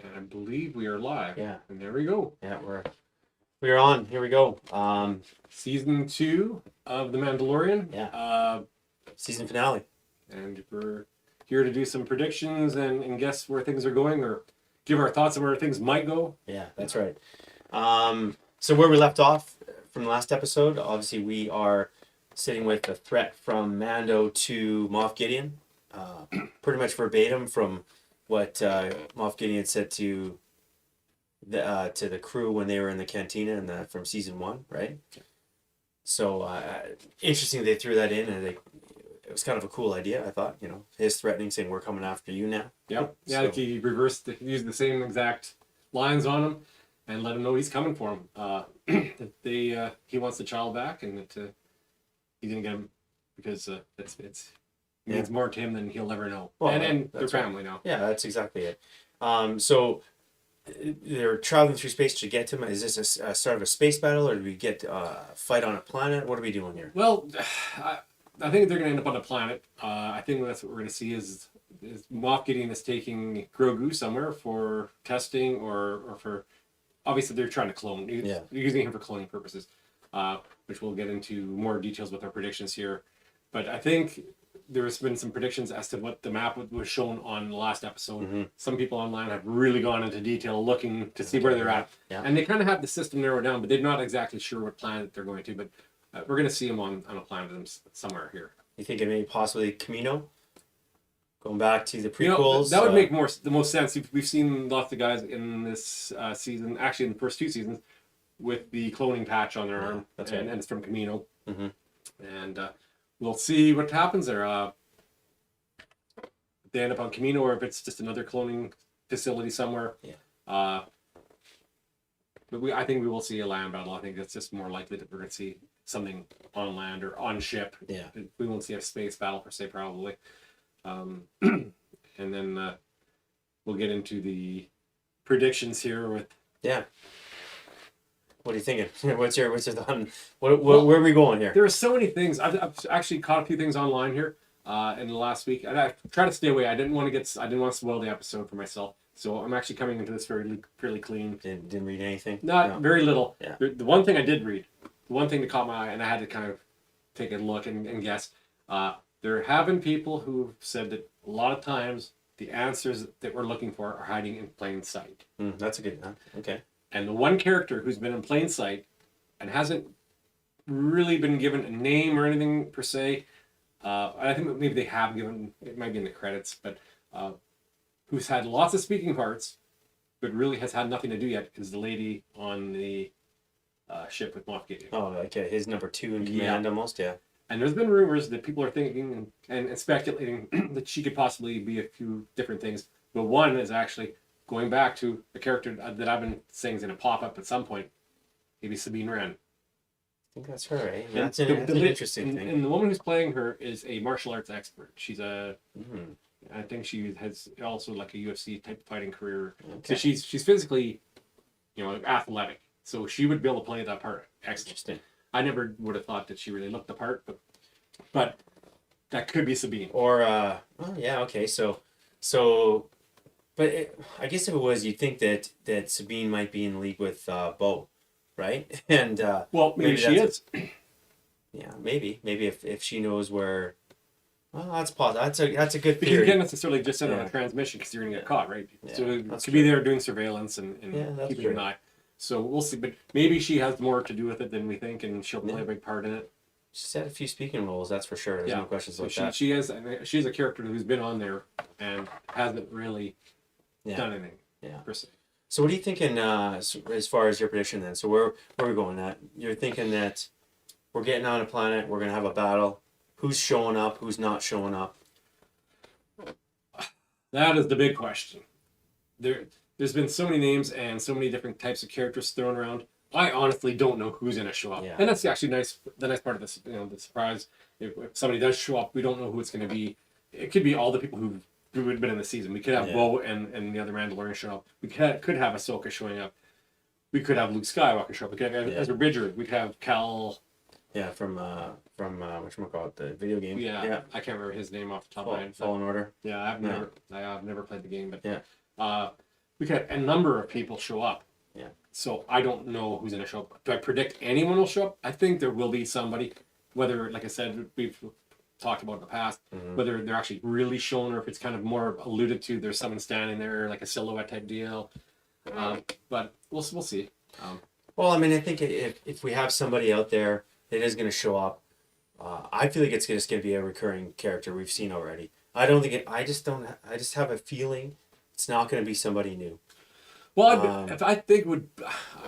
And I believe we are live. Yeah. And there we go. Yeah, we're on. Here we go. Season 2 of The Mandalorian. Yeah. Season finale. And we're here to do some predictions and guess where things are going, or give our thoughts on where things might go. Yeah, that's right. So where we left off from the last episode, obviously we are sitting with a threat from Mando to Moff Gideon, pretty much verbatim from what Moff Gideon said to the crew when they were in the cantina from season 1, right? So interesting they threw that in, and it was kind of a cool idea, I thought. His threatening, saying we're coming after you now. Yep. Yeah, so, like he used the same exact lines on him and let him know he's coming for him. That he wants the child back, and that he didn't get him because it means more to him than he'll ever know. Well, and their family now. Yeah, that's exactly it. So they're traveling through space to get to him. Is this a start of a space battle, or do we get fight on a planet? What are we doing here? Well, I think they're going to end up on a planet. I think that's what we're going to see is Moff Gideon is taking Grogu somewhere for testing or for... Obviously, they're trying to clone. They're using him for cloning purposes, which we'll get into more details with our predictions here. But I think there's been some predictions as to what the map was shown on the last episode. Mm-hmm. Some people online have really gone into detail looking to see where they're at. Yeah. And they kind of have the system narrowed down, but they're not exactly sure what planet they're going to. But we're going to see them on a planet somewhere here. You think it may possibly Camino? Going back to the prequels? That would make the most sense. We've seen lots of guys in this season, actually in the first 2 seasons, with the cloning patch on their arm. That's right. And it's from Camino. Mm-hmm. And we'll see what happens there. If they end up on Camino, or if it's just another cloning facility somewhere. Yeah. But I think we will see a land battle. I think it's just more likely that we're going to see something on land or on ship. Yeah. We won't see a space battle per se, probably. And then we'll get into the predictions here with... Yeah. What are you thinking? What's your thought? Where are we going here? There are so many things. I've actually caught a few things online here in the last week, and I tried to stay away. I didn't want to spoil the episode for myself, so I'm actually coming into this fairly clean. Didn't read anything. Very little. Yeah. The one thing I did read, the one thing that caught my eye, and I had to kind of take a look and guess. There have been people who said that a lot of times the answers that we're looking for are hiding in plain sight. That's a good one. Okay. And the one character who's been in plain sight and hasn't really been given a name or anything per se, I think maybe they have given, it might be in the credits, but who's had lots of speaking parts, but really has had nothing to do yet, is the lady on the ship with Moff Gideon. Oh, okay. His number 2 in command almost, yeah. And there's been rumors that people are thinking and speculating that she could possibly be a few different things. But one is actually going back to a character that I've been saying is going to pop up at some point. Maybe Sabine Wren. I think that's her, right? Yeah, that's an interesting thing. And the woman who's playing her is a martial arts expert. She's I think she has also like a UFC type fighting career. Okay. So she's physically, athletic. So she would be able to play that part excellent. Interesting. I never would have thought that she really looked the part, but that could be Sabine. Or, okay. But I guess if it was, you'd think that Sabine might be in league with Bo, right? And maybe she is. Yeah, maybe if she knows where. Well, that's possible. That's a good theory. Because you can't necessarily just send on a transmission because you're gonna get caught, right? Yeah, so it could be there doing surveillance and keeping an eye. So we'll see, but maybe she has more to do with it than we think, and she'll play a big part in it. She's had a few speaking roles, that's for sure. There's no questions about that. She's a character who's been on there and hasn't really done anything. Yeah. Per se. So what are you thinking as far as your prediction then? So where are we going at? You're thinking that we're getting on a planet, we're gonna have a battle. Who's showing up? Who's not showing up? That is the big question. There's been so many names and so many different types of characters thrown around. I honestly don't know who's going to show up. Yeah. And that's actually nice. The nice part of this, the surprise. If somebody does show up, we don't know who it's going to be. It could be all the people who had been in the season. We could have Bo and the other Mandalorian show up. We could have Ahsoka showing up. We could have Luke Skywalker show up. We could have Ezra Bridger. We could have Cal. Yeah, from whatchamacallit, the video game. Yeah, I can't remember his name off the top of my head. Fallen Order. Yeah, I've never played the game, but we've had a number of people show up. Yeah. So I don't know who's going to show up. Do I predict anyone will show up? I think there will be somebody, whether, like I said, we've talked about in the past, whether they're actually really shown or if it's kind of more alluded to. There's someone standing there, like a silhouette type deal. But we'll see. Well, I mean, I think if we have somebody out there that is going to show up, I feel like it's just going to be a recurring character we've seen already. I don't think it. I just don't. I just have a feeling it's not going to be somebody new. Well, I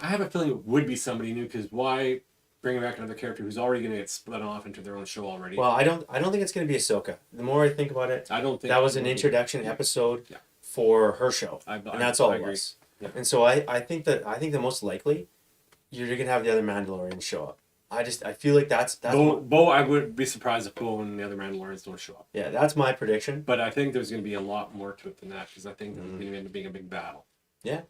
have a feeling it would be somebody new, because why bring back another character who's already going to get split off into their own show already? Well, I don't think it's going to be Ahsoka. The more I think about it, I don't think that was an introduction episode for her show, and that's all it was. Yeah. And so I think the most likely you're going to have the other Mandalorians show up. I feel like that's Bo. I would be surprised if Bo and the other Mandalorians don't show up. Yeah, that's my prediction. But I think there's going to be a lot more to it than that, because I think it's going to end up being a big battle. Yeah.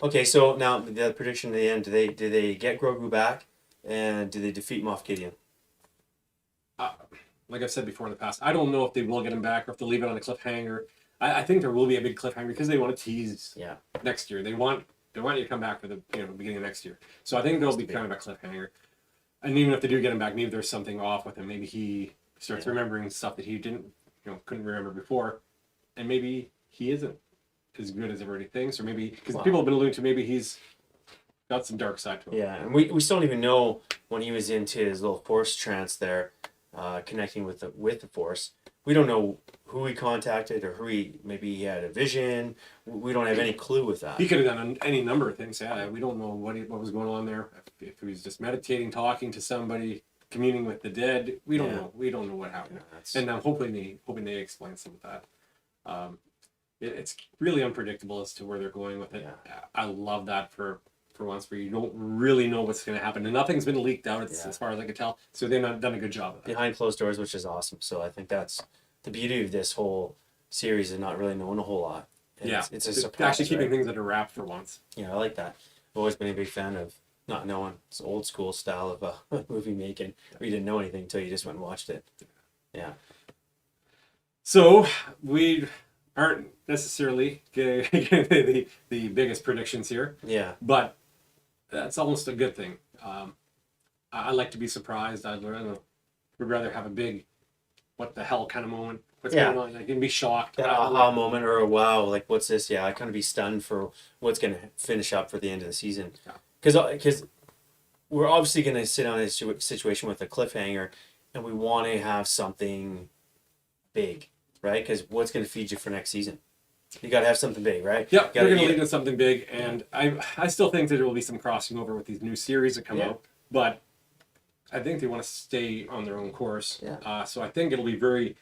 Okay, so now the prediction at the end: do they get Grogu back, and do they defeat Moff Gideon? Like I've said before in the past, I don't know if they will get him back or if they'll leave it on a cliffhanger. I think there will be a big cliffhanger because they want to tease next year. They want you to come back for the beginning of next year. So I think there'll be kind of a cliffhanger. And even if they do get him back, maybe there's something off with him. Maybe he starts remembering stuff that he couldn't remember before, and maybe he isn't as good as everybody thinks, or maybe because people have been alluding to maybe he's got some dark side to him. Yeah, and we still don't even know when he was into his little force trance there, connecting with the force. We don't know who he contacted or maybe he had a vision. We don't have any clue with that. He could have done any number of things. Yeah, we don't know what was going on there. If he was just meditating, talking to somebody, communing with the dead, we don't know. We don't know what happened. Yeah, and I'm hoping they explain some of that. It's really unpredictable as to where they're going with it. Yeah. I love that for once, where you don't really know what's going to happen, and nothing's been leaked out as far as I could tell. So they've done a good job of that. Behind closed doors, which is awesome. So I think that's the beauty of this whole series, is not really knowing a whole lot. And it's a surprise. Actually keeping things under wrap for once. Yeah, I like that. I've always been a big fan of not knowing. It's old school style of movie making, where you didn't know anything until you just went and watched it. Yeah. So we aren't necessarily getting the biggest predictions here. Yeah. But that's almost a good thing. I like to be surprised. Would rather have a big, what the hell kind of moment. What's going on? I can be shocked. That aha moment, or a wow, like what's this? Yeah, I kind of be stunned for what's going to finish up for the end of the season. Because we're obviously going to sit on a situation with a cliffhanger, and we want to have something big, right? Because what's going to feed you for next season? You got to have something big, right? Yeah, they're going to lead with something big, and I still think that there will be some crossing over with these new series that come out, but I think they want to stay on their own course. Yeah. So I think it'll be very,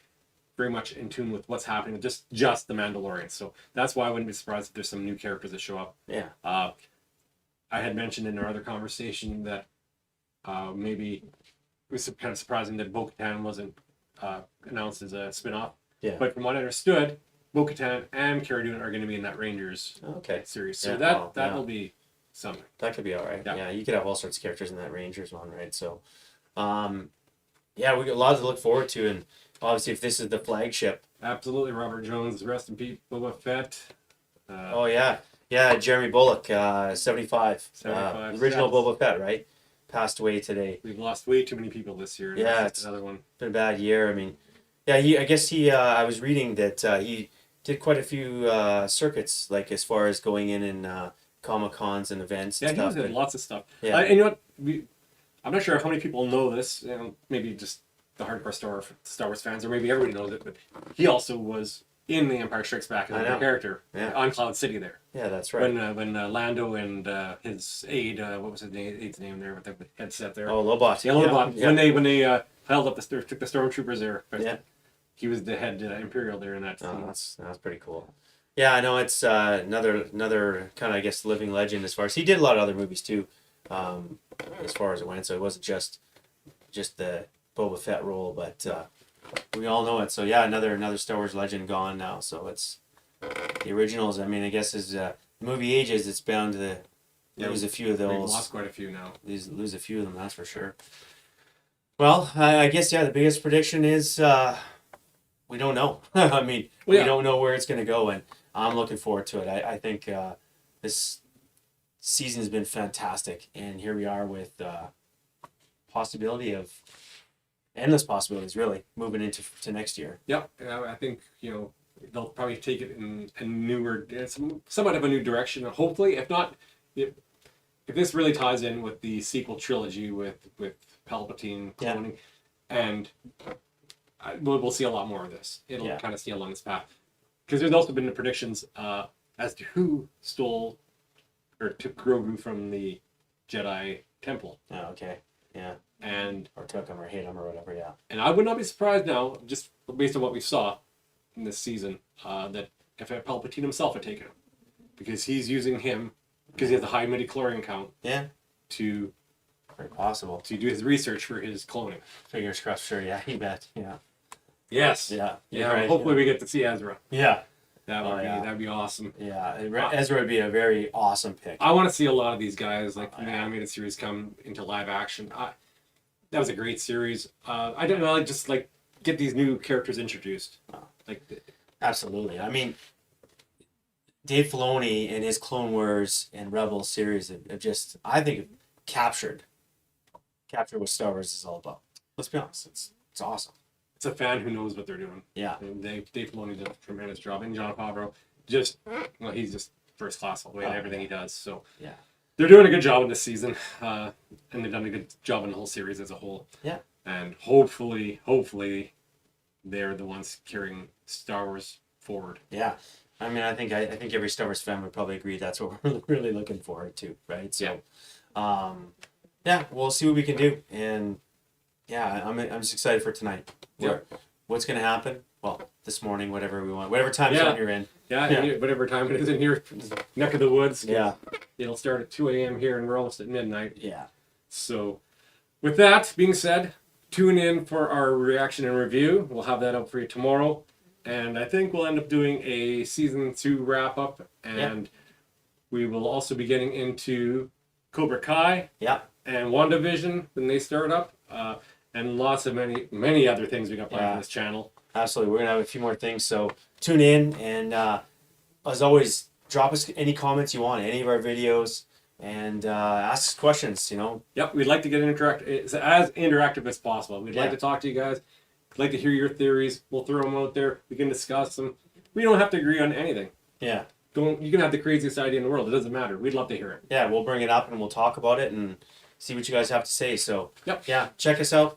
very much in tune with what's happening with just the Mandalorian. So that's why I wouldn't be surprised if there's some new characters that show up. Yeah. I had mentioned in our other conversation that maybe it was kind of surprising that Bo-Katan wasn't announced as a spin-off. Yeah. But from what I understood, Bo-Katan and Cara Dune are going to be in that Rangers series. So that will be something. That could be all right. Yeah, you could have all sorts of characters in that Rangers one, right? So, we got a lot to look forward to, and obviously if this is the flagship. Absolutely, Robert Jones, rest in peace, Boba Fett. Jeremy Bulloch, 75. 75. Original Boba Fett, right? Passed away today. We've lost way too many people this year. Yeah, it's another one. Been a bad year. I mean, I guess I was reading that he did quite a few circuits, like as far as going in and Comic-Cons and events and stuff. Yeah, he did lots of stuff. Yeah. And you know what? I'm not sure how many people know this. Maybe just the hardcore Star Wars fans, or maybe everybody knows it. But he also was in The Empire Strikes Back as a character on Cloud City there. Yeah, that's right. When Lando and his aide, what was his aide's name there with the headset there? Oh, Lobot. Yeah, Lobot. Yeah. When they held up took the stormtroopers there. Yeah. He was the head Imperial there in that scene. Oh, that's pretty cool. Yeah, I know it's another kind of, I guess, living legend as far as he did a lot of other movies too, as far as it went. So it wasn't just the Boba Fett role, but we all know it. So yeah, another Star Wars legend gone now. So it's the originals. I mean, I guess as the movie ages, it's bound to lose a few of those. We've lost quite a few now. Lose a few of them, that's for sure. Well, I guess the biggest prediction is we don't know. I mean, we don't know where it's going to go, and I'm looking forward to it. I think this season has been fantastic, and here we are with possibility of endless possibilities, really, moving into next year. Yep. I think, they'll probably take it in a newer, somewhat of a new direction. Hopefully, if not, if this really ties in with the sequel trilogy with Palpatine cloning, and we'll see a lot more of this. It'll kind of stay along this path. Because there's also been the predictions as to who stole or took Grogu from the Jedi Temple. Oh, okay. Yeah. Or took him or hit him or whatever, yeah. And I would not be surprised now, just based on what we saw in this season, that if Palpatine himself had taken him. Because he's using him, because he has a high midi-chlorian count. Yeah. To... Very possible. To do his research for his cloning. Fingers crossed, sure, yeah, you bet, yeah. Yes. Yeah. Yeah, right, hopefully we get to see Ezra. Yeah. That'd be awesome. Yeah, Ezra would be a very awesome pick. I want to see a lot of these guys, like from the animated series, come into live action. That was a great series. I don't know, just get these new characters introduced. Absolutely. I mean, Dave Filoni and his Clone Wars and Rebels series have just, I think, captured what Star Wars is all about. Let's be honest, it's awesome. It's a fan who knows what they're doing. Yeah. And Dave Filoni did a tremendous job. And Jon Favreau, he's just first class all the way in everything he does. So yeah, they're doing a good job in this season. And they've done a good job in the whole series as a whole. Yeah. And hopefully, they're the ones carrying Star Wars forward. Yeah. I mean, I think every Star Wars fan would probably agree that's what we're really looking forward to, right? So, we'll see what we can do. And yeah, I'm just excited for tonight. Yeah. What's going to happen? Well, this morning, whatever we want, whatever time zone you're in. Yeah, whatever time it is in your neck of the woods. Yeah. It'll start at 2 a.m. here, and we're almost at midnight. Yeah. So, with that being said, tune in for our reaction and review. We'll have that up for you tomorrow. And I think we'll end up doing a season 2 wrap up. And we will also be getting into Cobra Kai. Yeah. And WandaVision when they start up. And lots of many other things we got planned for this channel. Absolutely. We're going to have a few more things. So tune in. And as always, drop us any comments you want, any of our videos. And ask us questions, Yep, we'd like to get as interactive as possible. We'd like to talk to you guys. We'd like to hear your theories. We'll throw them out there. We can discuss them. We don't have to agree on anything. Yeah. You can have the craziest idea in the world. It doesn't matter. We'd love to hear it. Yeah, we'll bring it up and we'll talk about it and see what you guys have to say. So, yep. Yeah, check us out.